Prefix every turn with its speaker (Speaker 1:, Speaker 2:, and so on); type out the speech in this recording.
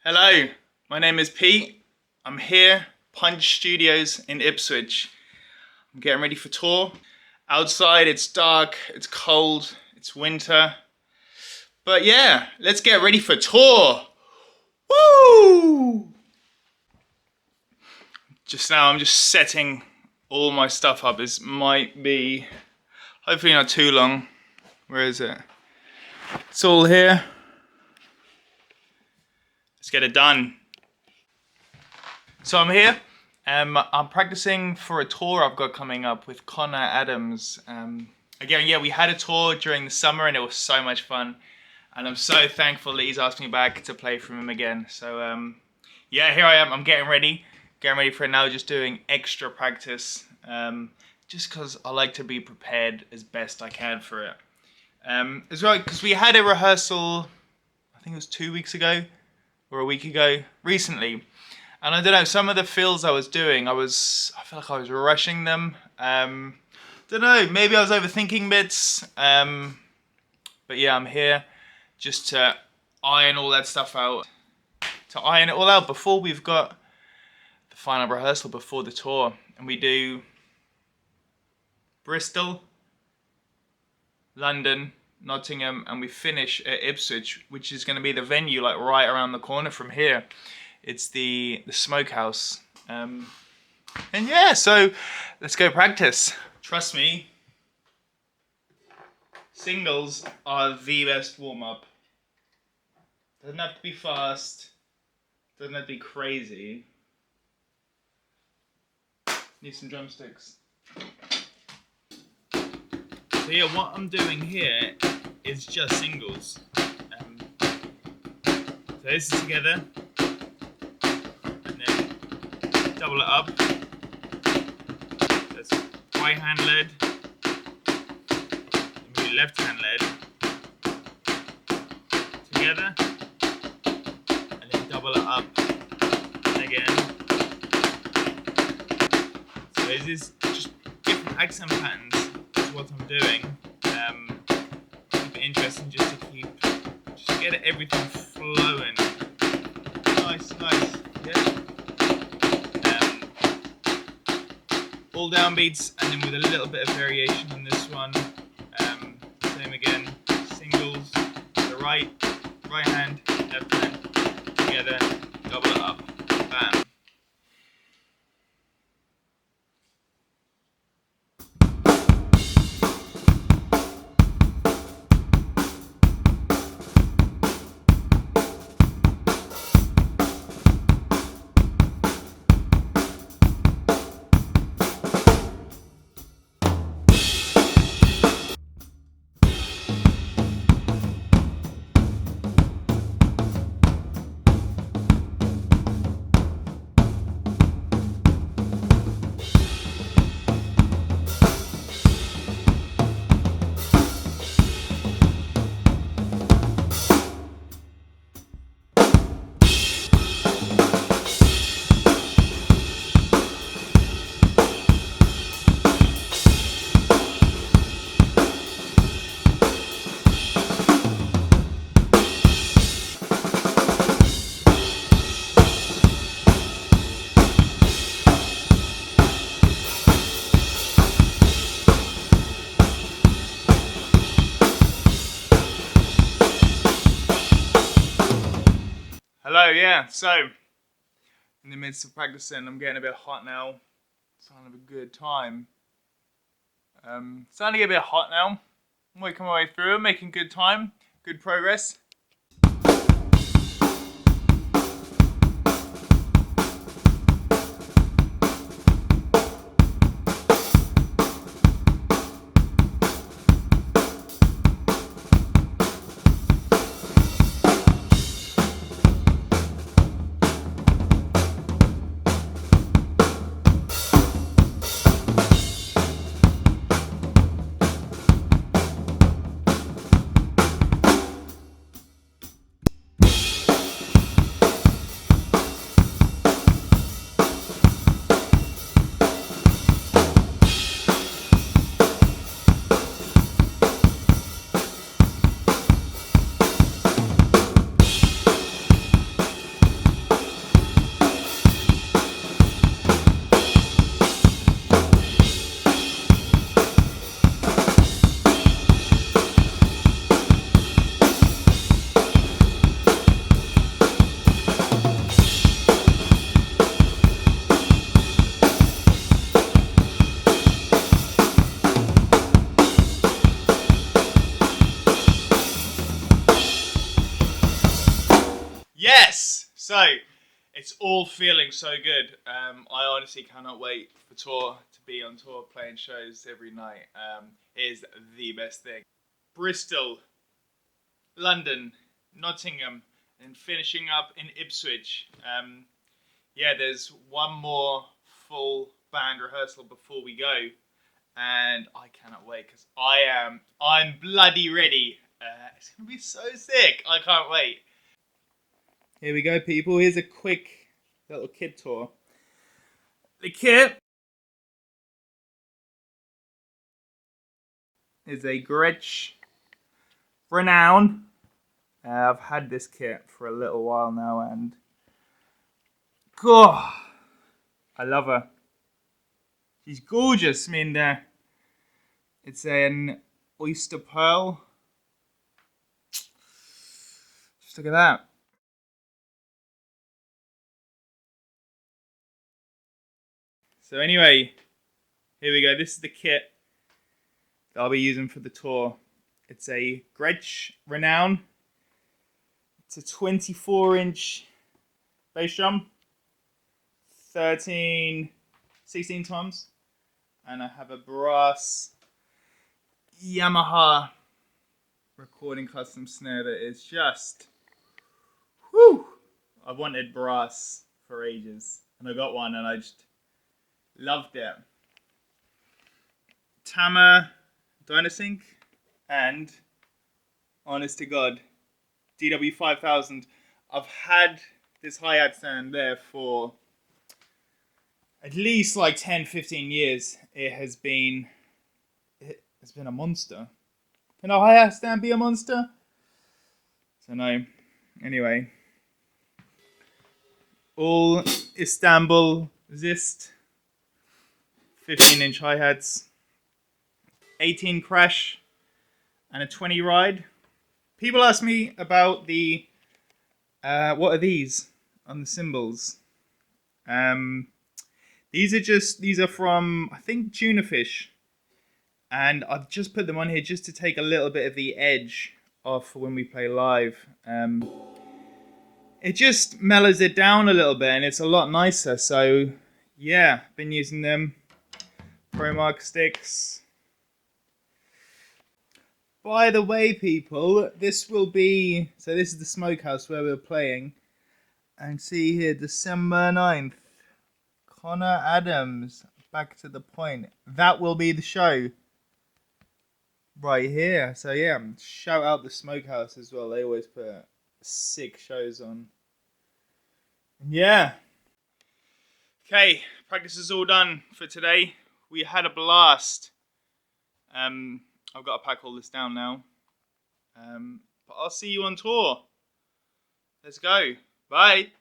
Speaker 1: Hello, my name is Pete. I'm here, Punch Studios in Ipswich. I'm getting ready for tour. Outside it's dark, it's cold, it's winter. But yeah, let's get ready for tour. Woo! Just now I'm just setting all my stuff up. This might be, hopefully not too long. Where is it? It's all here. Let's get it done. So I'm here. I'm practicing for a tour I've got coming up with Connor Adams. Again, yeah, we had a tour during the summer and it was so much fun. And I'm so thankful that he's asked me back to play for him again. So yeah, here I am. I'm getting ready for it now. Just doing extra practice, just because I like to be prepared as best I can for it. As well, because we had a rehearsal, I think it was 2 weeks ago or a week ago, recently. And I don't know, some of the fills I was doing, I felt like I was rushing them. Don't know, maybe I was overthinking bits. But yeah, I'm here just to iron all that stuff out. To iron it all out before we've got the final rehearsal before the tour. And we do Bristol, London, Nottingham, and we finish at Ipswich, which is going to be the venue like right around the corner from here. It's the Smokehouse. And yeah, so let's go practice. Trust me, singles are the best warm-up. Doesn't have to be fast. Doesn't have to be crazy. Need some drumsticks. So yeah, what I'm doing here is just singles. So this is together, and then double it up. That's right hand led, and maybe left hand led, together, and then double it up again. So this is just different accent patterns. What I'm doing. Keep it interesting just to just get everything flowing. Nice, yeah. All downbeats and then with a little bit of variation on this one. Same again, singles, the right hand, left hand, together, double it up, bam. Hello, yeah, so in the midst of practicing, I'm getting a bit hot now. Starting to have a good time. Starting to get a bit hot now. I'm working my way through it, making good time, good progress. Yes! So, it's all feeling so good. I honestly cannot wait for tour, to be on tour playing shows every night. It is the best thing. Bristol, London, Nottingham, and finishing up in Ipswich. Yeah, there's one more full band rehearsal before we go, and I cannot wait because I'm bloody ready. It's gonna be so sick. I can't wait. Here we go, people. Here's a quick little kit tour. The kit is a Gretsch Renown. I've had this kit for a little while now, and God, I love her. She's gorgeous. I mean, it's an oyster pearl. Just look at that. So anyway, here we go. This is the kit that I'll be using for the tour. It's a Gretsch Renown. It's a 24-inch bass drum, 16 toms, and I have a brass Yamaha recording custom snare that is just, whew! I've wanted brass for ages, and I got one, and I just loved it. Tama Dynasync, and honest to God, DW5000. I've had this hi-hat stand there for at least like 10-15 years. It's been a monster. Can a hi-hat stand be a monster? So no. Anyway, all Istanbul Zist 15-inch hi-hats, 18 crash, and a 20 ride. People ask me about the what are these on the cymbals? These are from, I think, Tuna Fish, and I've just put them on here just to take a little bit of the edge off when we play live. It just mellows it down a little bit, and it's a lot nicer. So yeah, been using them. Promark sticks. By the way, people, this is the smokehouse where we're playing. And see here, December 9th. Connor Adams, Back to the Point. That will be the show. Right here. So yeah, shout out the smokehouse as well. They always put sick shows on. And yeah. Okay, practice is all done for today. We had a blast. I've got to pack all this down now. But I'll see you on tour. Let's go. Bye.